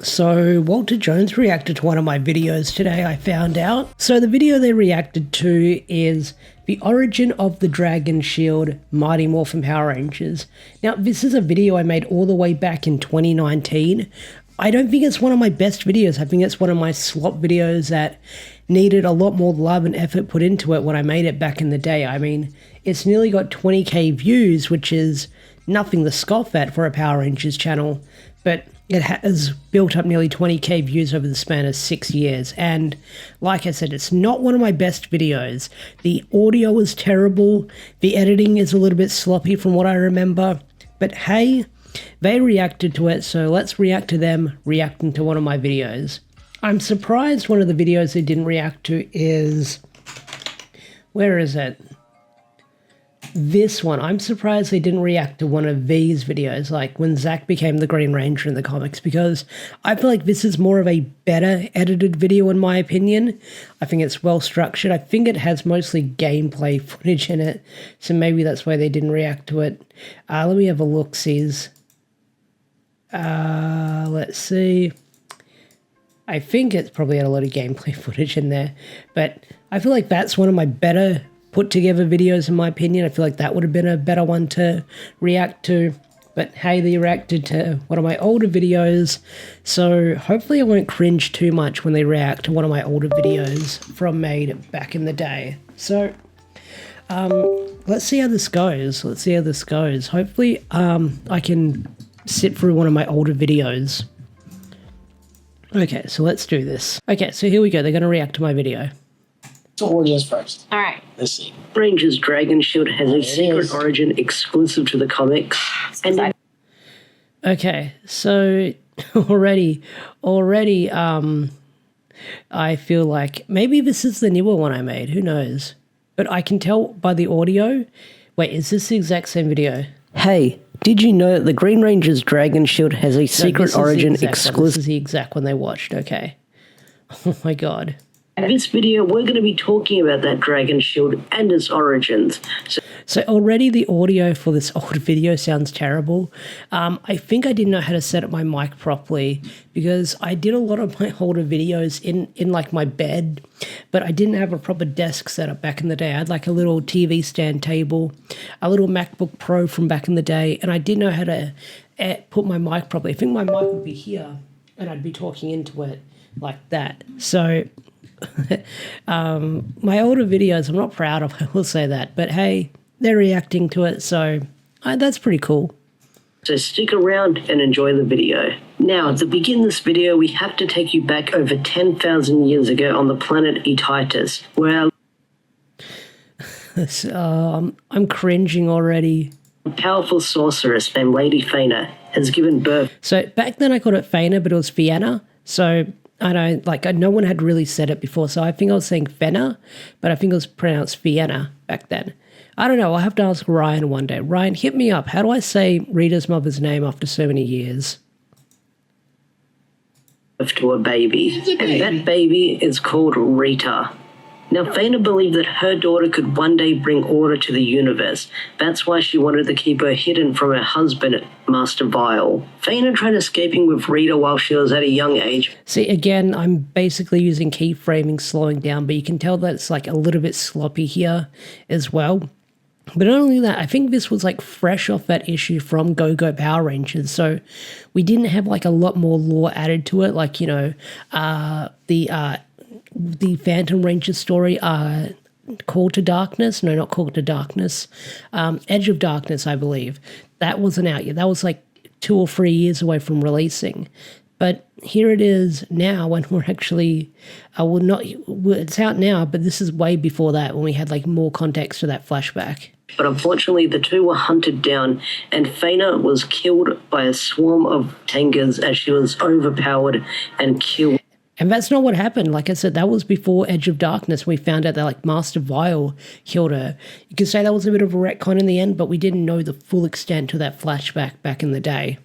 So Walter Jones reacted to one of my videos today, I found out. So the video they reacted to is the origin of the Dragon Shield Mighty Morphin Power Rangers. Now this is a video I made all the way back in 2019. I don't think it's one of my best videos. I think it's one of my slop videos that needed a lot more love and effort put into it when I made it back in the day. I mean, it's nearly got 20k views, which is nothing to scoff at for a Power Rangers channel, but it has built up nearly 20k views over the span of 6 years, and like I said, it's not one of my best videos. The audio is terrible, the editing is a little bit sloppy from what I remember, but hey, they reacted to it, so let's react to them reacting to one of my videos. I'm surprised one of the videos they didn't react to is... where is it? This one. I'm surprised they didn't react to one of these videos, like when Zack became the Green Ranger in the comics, because I feel like this is more of a better edited video in my opinion. I think it's well structured. I think it has mostly gameplay footage in it, so maybe that's why they didn't react to it. Let me have a look-sees. Let's see. I think it's probably had a lot of gameplay footage in there, but I feel like that's one of my better put together videos in my opinion. I feel like that would have been a better one to react to, but hey, they reacted to one of my older videos, so hopefully I won't cringe too much when they react to one of my older videos from made back in the day. So let's see how this goes. Hopefully I can sit through one of my older videos. Okay, so let's do this. Okay, so here we go. They're going to react to my video. So origins first. All right. Let's see. Rangers Dragon Shield has a secret origin exclusive to the comics. And okay, so already, I feel like maybe this is the newer one I made. Who knows? But I can tell by the audio. Wait, is this the exact same video? Hey, did you know that the Green Ranger's Dragon Shield has a secret origin exclusive? This is the exact one they watched. Okay. Oh my god. In this video, we're going to be talking about that Dragon Shield and its origins. So already the audio for this old video sounds terrible. I think I didn't know how to set up my mic properly because I did a lot of my older videos in like my bed, but I didn't have a proper desk setup back in the day. I had like a little TV stand table, a little MacBook Pro from back in the day, and I didn't know how to put my mic properly. I think my mic would be here and I'd be talking into it like that. So... my older videos I'm not proud of, I will say that, but hey, they're reacting to it, so that's pretty cool. So stick around and enjoy the video. Now, to begin this video, we have to take you back over 10,000 years ago on the planet Etitus, where I'm cringing already. A powerful sorceress named Lady Fana has given birth. So back then I called it Fana, but it was Fianna, so I don't, like, no one had really said it before, so I think I was saying Fenna, but I think it was pronounced Vienna back then. I don't know, I'll have to ask Ryan one day. Ryan, hit me up. How do I say Rita's mother's name after so many years? To a baby, and that baby is called Rita. Now, Fana believed that her daughter could one day bring order to the universe. That's why she wanted to keep her hidden from her husband, Master Vile. Fana tried escaping with Rita while she was at a young age. See, again, I'm basically using keyframing, slowing down, but you can tell that it's like a little bit sloppy here as well. But not only that, I think this was like fresh off that issue from Go-Go Power Rangers, so we didn't have like a lot more lore added to it, like, you know, the Phantom Ranger story, Call to Darkness. No, not Call to Darkness. Edge of Darkness, I believe. That wasn't out yet. That was like 2 or 3 years away from releasing. But here it is now when we're actually, it's out now, but this is way before that when we had like more context to that flashback. But unfortunately, the two were hunted down, and Fana was killed by a swarm of Tengas as she was overpowered and killed. And that's not what happened. Like I said, that was before Edge of Darkness. We found out that like Master Vile killed her. You could say that was a bit of a retcon in the end, but we didn't know the full extent to that flashback back in the day.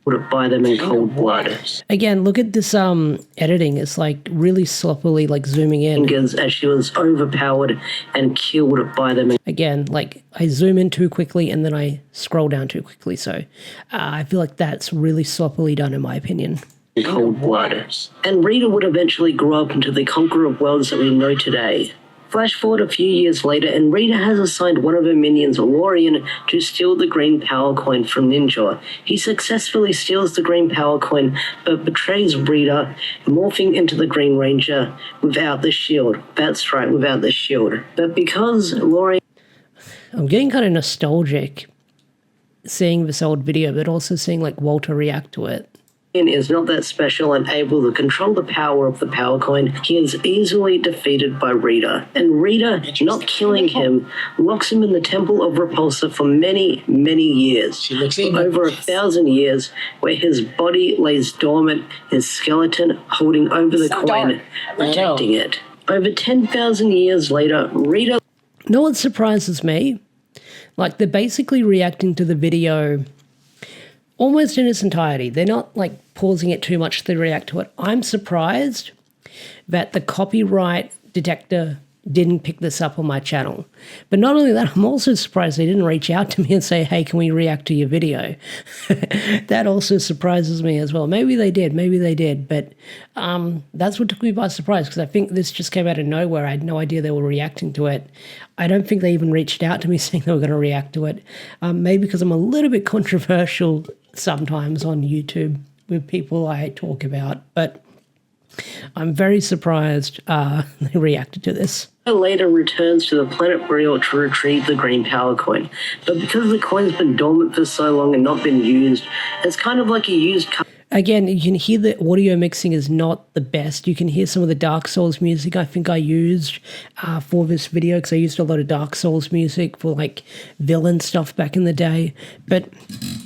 by them in cold blood. Again, look at this editing. It's like really sloppily like zooming in. As she was overpowered and killed by them. Again, like I zoom in too quickly and then I scroll down too quickly. So I feel like that's really sloppily done in my opinion. Cold blood. And Rita would eventually grow up into the conqueror of worlds that we know today. Flash forward a few years later, and Rita has assigned one of her minions, Lorian, to steal the green power coin from Ninja. He successfully steals the green power coin, but betrays Rita, morphing into the Green Ranger without the shield. That's right, without the shield. But because Lorian... I'm getting kind of nostalgic seeing this old video, but also seeing like Walter react to it. Is not that special and able to control the power of the power coin, he is easily defeated by Rita. And Rita, not killing him, locks him in the Temple of Repulsa for many, many years. For over 1,000 years, where his body lays dormant, his skeleton holding over the coin, protecting it. Over 10,000 years later, Rita... Know what surprises me? Like, they're basically reacting to the video almost in its entirety. They're not like pausing it too much to react to it. I'm surprised that the copyright detector didn't pick this up on my channel. But not only that, I'm also surprised they didn't reach out to me and say, hey, can we react to your video? That also surprises me as well. Maybe they did, but that's what took me by surprise, because I think this just came out of nowhere. I had no idea they were reacting to it. I don't think they even reached out to me saying they were going to react to it. Maybe because I'm a little bit controversial sometimes on YouTube with people I talk about, but I'm very surprised they reacted to this. Later returns to the planet Brielle to retrieve the green power coin. But because the coin's been dormant for so long and not been used, it's kind of like a used car. Again, you can hear the audio mixing is not the best. You can hear some of the Dark Souls music I think I used for this video, because I used a lot of Dark Souls music for like villain stuff back in the day. But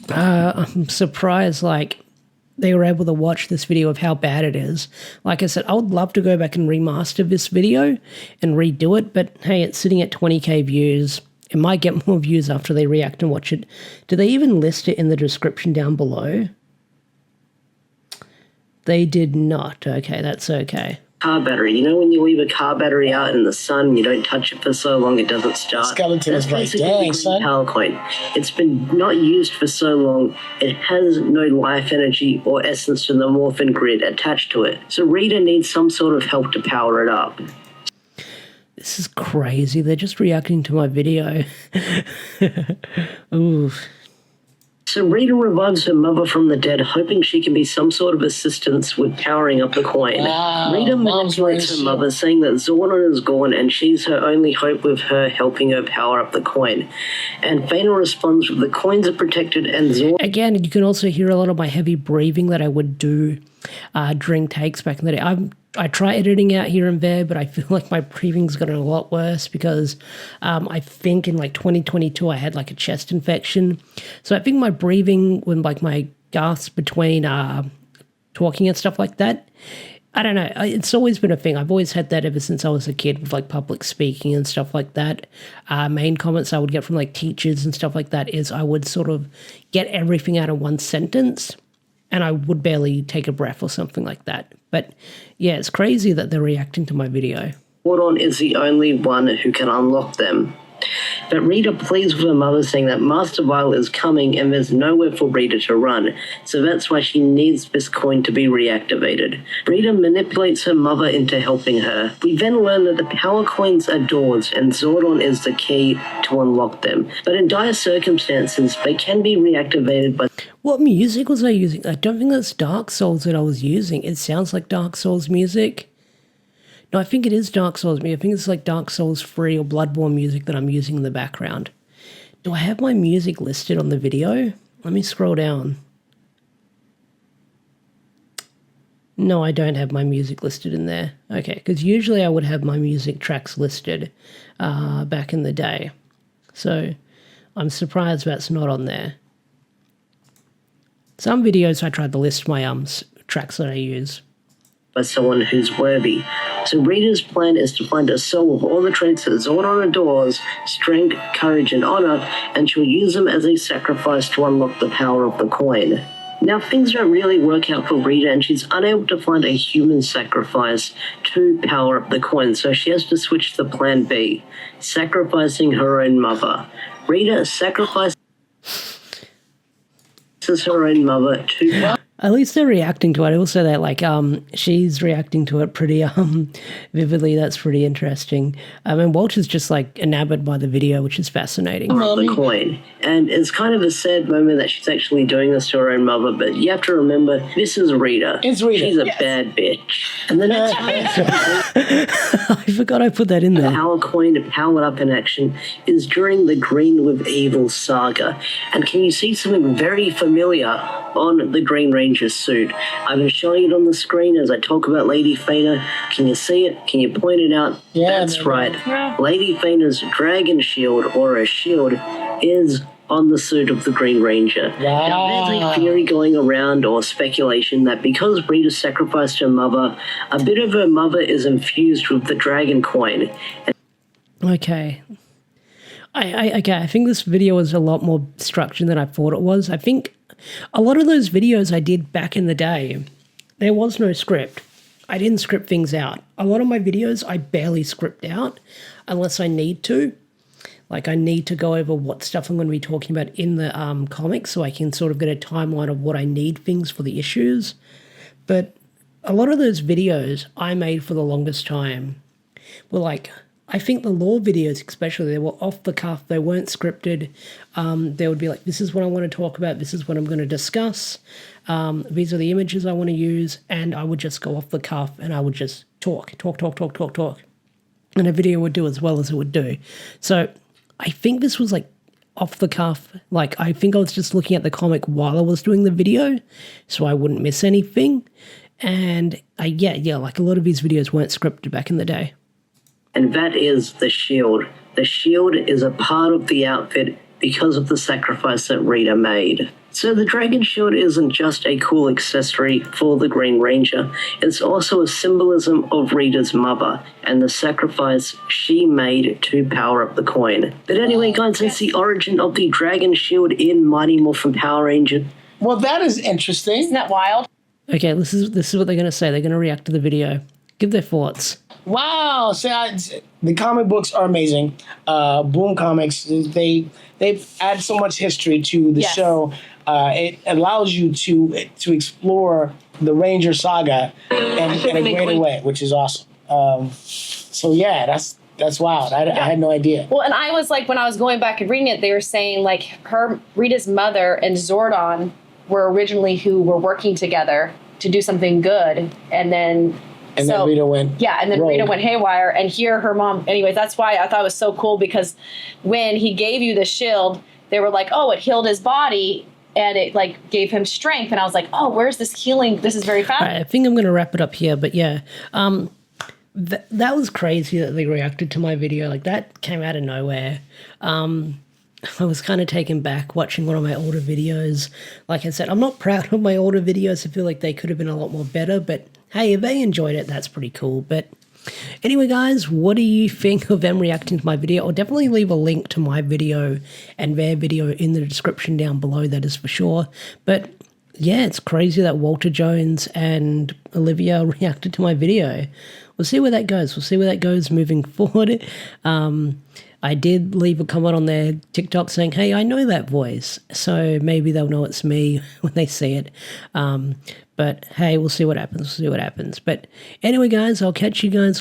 I'm surprised like they were able to watch this video of how bad it is. Like I said, I would love to go back and remaster this video and redo it, but hey, it's sitting at 20k views. It might get more views after they react and watch it. Do they even list it in the description down below? They did not. Okay, that's okay. Car battery. You know when you leave a car battery out in the sun, you don't touch it for so long it doesn't start? Skeleton is like, dang, son. Power coin. It's been not used for so long, it has no life energy or essence to the morphin grid attached to it. So Rita needs some sort of help to power it up. This is crazy. They're just reacting to my video. Ooh. So Rita revives her mother from the dead, hoping she can be some sort of assistance with powering up the coin. Wow, Rita manipulates her mother, saying that Zordon is gone and she's her only hope with her helping her power up the coin. And Fana responds with the coins are protected and Zordon... Again, you can also hear a lot of my heavy breathing that I would do during takes back in the day. I try editing out here and there, but I feel like my breathing's gotten a lot worse because I think in like 2022 I had like a chest infection. So I think my breathing, when like my gasps between talking and stuff like that, I don't know. It's always been a thing. I've always had that ever since I was a kid with like public speaking and stuff like that. Main comments I would get from like teachers and stuff like that is I would sort of get everything out of one sentence and I would barely take a breath or something like that. But yeah, it's crazy that they're reacting to my video. Zordon is the only one who can unlock them. But Rita pleads with her mother, saying that Master Violet is coming and there's nowhere for Rita to run, so that's why she needs this coin to be reactivated. Rita manipulates her mother into helping her. We then learn that the power coins are doors and Zordon is the key to unlock them. But in dire circumstances, they can be reactivated by... What music was I using? I don't think that's Dark Souls that I was using. It sounds like Dark Souls music. No, I think it is Dark Souls music. I think it's like Dark Souls 3 or Bloodborne music that I'm using in the background. Do I have my music listed on the video? Let me scroll down. No, I don't have my music listed in there. Okay, because usually I would have my music tracks listed back in the day. So I'm surprised that's not on there. Some videos I tried to list my tracks that I use. By someone who's worthy. So Rita's plan is to find a soul with all the traits that Zordon adores, strength, courage, and honor, and she'll use them as a sacrifice to unlock the power of the coin. Now, things don't really work out for Rita, and she's unable to find a human sacrifice to power up the coin, so she has to switch to plan B, sacrificing her own mother. Rita sacrifices her own mother to... At least they're reacting to it. Also, they're like, she's reacting to it pretty vividly. That's pretty interesting. And Walter's just like enamored by the video, which is fascinating. The coin. And it's kind of a sad moment that she's actually doing this to her own mother, but you have to remember, this is Rita. It's Rita. She's a bad bitch. And the next I forgot I put that in there. power coin powered up in action is during the Green with Evil saga. And can you see something very familiar on the Green Ranger's suit? I've been showing it on the screen as I talk about Lady Fana. Can you see it? Can you point it out? Yeah, That's right. Lady Fana's dragon shield, or a shield, is on the suit of the Green Ranger. Wow. Now, there's a theory going around, or speculation, that because Rita sacrificed her mother, a bit of her mother is infused with the dragon coin. Okay. I think this video was a lot more structured than I thought it was. I think a lot of those videos I did back in the day, there was no script. I didn't script things out. A lot of my videos I barely script out unless I need to. Like, I need to go over what stuff I'm going to be talking about in the comics so I can sort of get a timeline of what I need things for the issues. But a lot of those videos I made for the longest time were like, I think the lore videos especially, they were off the cuff. They weren't scripted. They would be like, this is what I want to talk about. This is what I'm going to discuss. These are the images I want to use. And I would just go off the cuff and I would just talk. And a video would do as well as it would do. So I think this was like off the cuff. Like, I think I was just looking at the comic while I was doing the video so I wouldn't miss anything. And yeah, like a lot of these videos weren't scripted back in the day. And that is the shield. The shield is a part of the outfit because of the sacrifice that Rita made. So the dragon shield isn't just a cool accessory for the Green Ranger, it's also a symbolism of Rita's mother and the sacrifice she made to power up the coin. But anyway, guys, that's the origin of the dragon shield in Mighty Morphin Power Ranger. Well, that is interesting. Isn't that wild? Okay, this is what they're going to say. They're going to react to the video. Give their thoughts. Wow. The comic books are amazing. Boom Comics, they add so much history to the show. It allows you to explore the Ranger saga in a greater way, which is awesome. So yeah, that's wild. I had no idea. Well, and I was like, when I was going back and reading it, they were saying like Rita's mother and Zordon were originally who were working together to do something good, and then Rita went rogue. Rita went haywire, and here her mom. Anyways, that's why I thought it was so cool, because when he gave you the shield, they were like, oh, it healed his body and it like gave him strength, and I was like, oh, where's this healing? This is very fast. All right, I think I'm going to wrap it up here, but yeah, that was crazy that they reacted to my video. Like, that came out of nowhere. I was kind of taken back watching one of my older videos. Like I said, I'm not proud of my older videos. I feel like they could have been a lot more better, but hey, if they enjoyed it, that's pretty cool. But anyway, guys, what do you think of them reacting to my video? I'll definitely leave a link to my video and their video in the description down below, that is for sure. But yeah, it's crazy that Walter Jones and Olivia reacted to my video. We'll see where that goes. We'll see where that goes moving forward. I did leave a comment on their TikTok saying, hey, I know that voice. So maybe they'll know it's me when they see it. But hey, we'll see what happens. But anyway, guys, I'll catch you guys